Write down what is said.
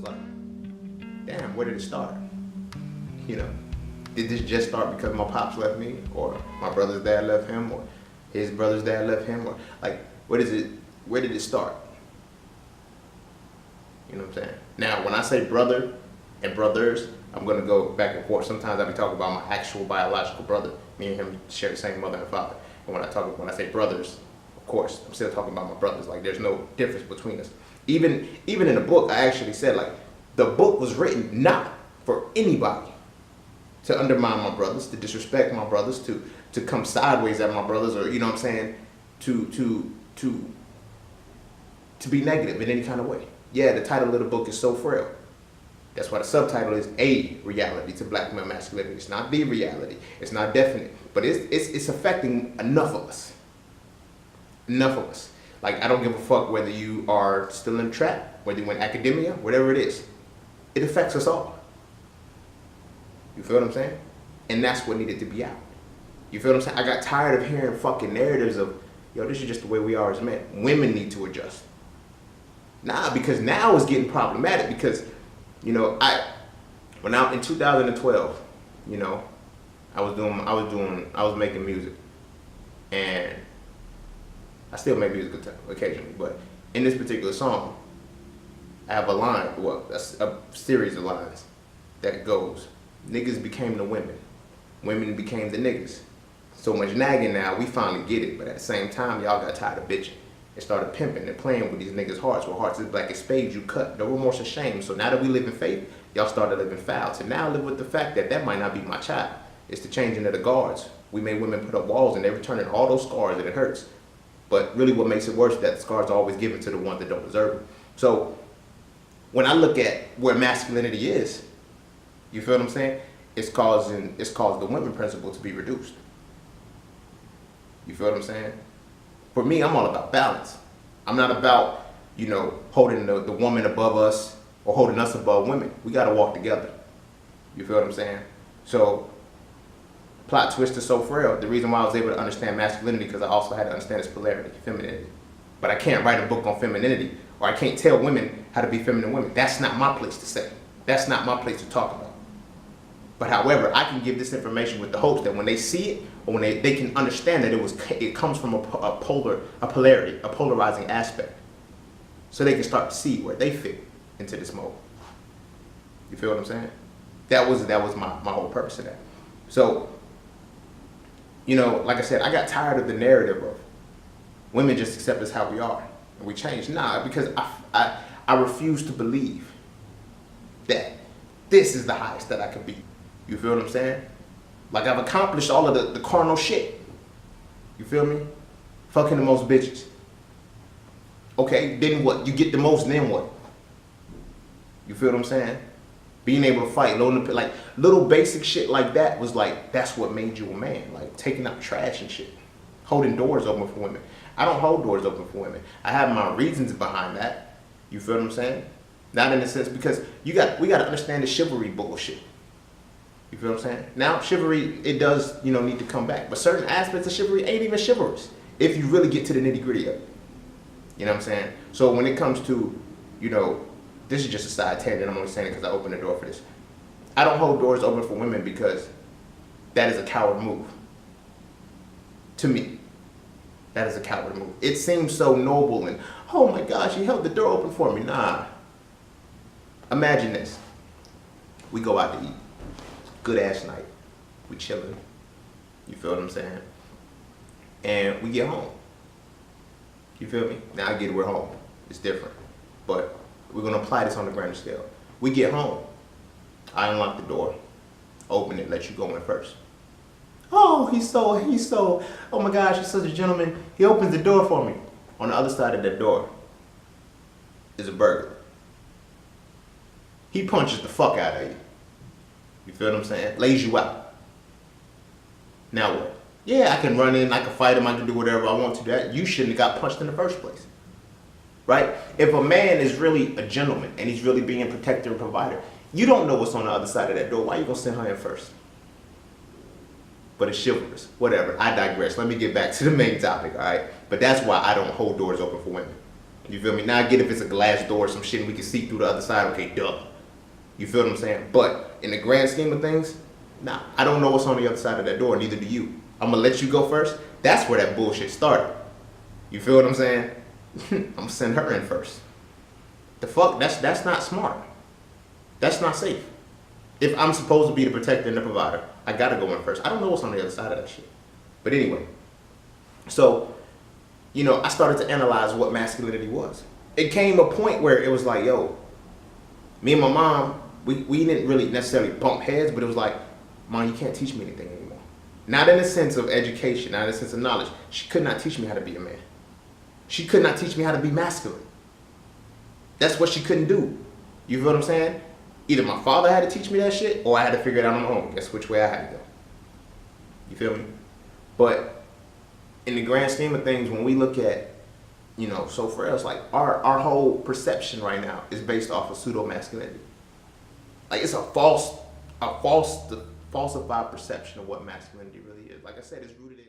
like, damn, where did it start? You know, did this just start because my pops left me, or my brother's dad left him, or his brother's dad left him, or like, where did it start? You know what I'm saying? Now, when I say brother and brothers, I'm gonna go back and forth. Sometimes I be talking about my actual biological brother. Me and him share the same mother and father. And when I say brothers, of course, I'm still talking about my brothers. Like, there's no difference between us. Even in the book, I actually said, like, the book was written not for anybody to undermine my brothers, to disrespect my brothers, to come sideways at my brothers, or, you know what I'm saying, to be negative in any kind of way. Yeah, the title of the book is So Frail. That's why the subtitle is A Reality to Black Male Masculinity. It's not the reality. It's not definite. But it's affecting enough of us. Enough of us. Like, I don't give a fuck whether you are still in the trap, whether you're in academia, whatever it is. It affects us all. You feel what I'm saying? And that's what needed to be out. You feel what I'm saying? I got tired of hearing fucking narratives of, yo, this is just the way we are as men. Women need to adjust. Nah, because now it's getting problematic because, you know, in 2012, you know, I was making music, and I still make music occasionally, but in this particular song, I have a line, well, a series of lines that goes, niggas became the women, women became the niggas. So much nagging now, we finally get it, but at the same time, y'all got tired of bitching. And started pimping and playing with these niggas' hearts. With hearts as black as spades, you cut. No remorse or shame. So now that we live in faith, y'all started living foul. So now I live with the fact that might not be my child. It's the changing of the guards. We made women put up walls and they're returning all those scars and it hurts. But really what makes it worse is that the scars are always given to the ones that don't deserve them. So when I look at where masculinity is, you feel what I'm saying? It's caused the women principle to be reduced. You feel what I'm saying? For me, I'm all about balance. I'm not about, you know, holding the woman above us or holding us above women. We gotta walk together. You feel what I'm saying? So, plot twist is So Frail. The reason why I was able to understand masculinity because I also had to understand its polarity, femininity. But I can't write a book on femininity, or I can't tell women how to be feminine women. That's not my place to say. That's not my place to talk about. But however, I can give this information with the hopes that when they see it, or when they can understand that it comes from a polarity, a polarizing aspect, so they can start to see where they fit into this mode. You feel what I'm saying? That was my whole purpose of that. So, you know, like I said, I got tired of the narrative of women just accept us how we are and we change. Nah, because I refuse to believe that this is the highest that I could be. You feel what I'm saying? Like, I've accomplished all of the carnal shit. You feel me? Fucking the most bitches. Okay, then what? You get the most, then what? You feel what I'm saying? Being able to fight, like little basic shit like that was like, that's what made you a man. Like taking out trash and shit. Holding doors open for women. I don't hold doors open for women. I have my reasons behind that. You feel what I'm saying? Not in the sense, because we got to understand the chivalry bullshit. You feel what I'm saying? Now, chivalry, it does, you know, need to come back. But certain aspects of chivalry ain't even chivalrous if you really get to the nitty gritty of it. You know what I'm saying? So when it comes to, you know, this is just a side tangent. I'm only saying it because I opened the door for this. I don't hold doors open for women because that is a coward move. To me, that is a coward move. It seems so noble and, oh my gosh, he held the door open for me. Nah. Imagine this. We go out to eat. Good ass night. We chilling. You feel what I'm saying? And we get home. You feel me? Now I get it, we're home. It's different. But we're gonna apply this on the grander scale. We get home. I unlock the door. Open it, let you go in first. Oh, he's so, oh my gosh, he's such a gentleman. He opens the door for me. On the other side of that door is a burglar. He punches the fuck out of you. You feel what I'm saying? Lays you out. Now what? Yeah, I can run in, I can fight him, I can do whatever I want to. That you shouldn't have got punched in the first place. Right? If a man is really a gentleman and he's really being a protector and provider, you don't know what's on the other side of that door. Why are you gonna send her in first? But it's chivalrous. Whatever. I digress. Let me get back to the main topic, all right? But that's why I don't hold doors open for women. You feel me? Now I get if it's a glass door or some shit and we can see through the other side, okay, duh. You feel what I'm saying? But in the grand scheme of things, nah, I don't know what's on the other side of that door, neither do you. I'm gonna let you go first. That's where that bullshit started. You feel what I'm saying? I'm gonna send her in first. The fuck? That's not smart. That's not safe. If I'm supposed to be the protector and the provider, I gotta go in first. I don't know what's on the other side of that shit. But anyway, so, you know, I started to analyze what masculinity was. It came a point where it was like, yo, me and my mom, we didn't really necessarily bump heads, but it was like, Mom, you can't teach me anything anymore. Not in the sense of education, not in the sense of knowledge. She could not teach me how to be a man. She could not teach me how to be masculine. That's what she couldn't do. You feel what I'm saying? Either my father had to teach me that shit, or I had to figure it out on my own. Guess which way I had to go. You feel me? But in the grand scheme of things, when we look at, you know, so for us, like our whole perception right now is based off of pseudo masculinity. Like it's a falsified perception of what masculinity really is. Like I said, it's rooted in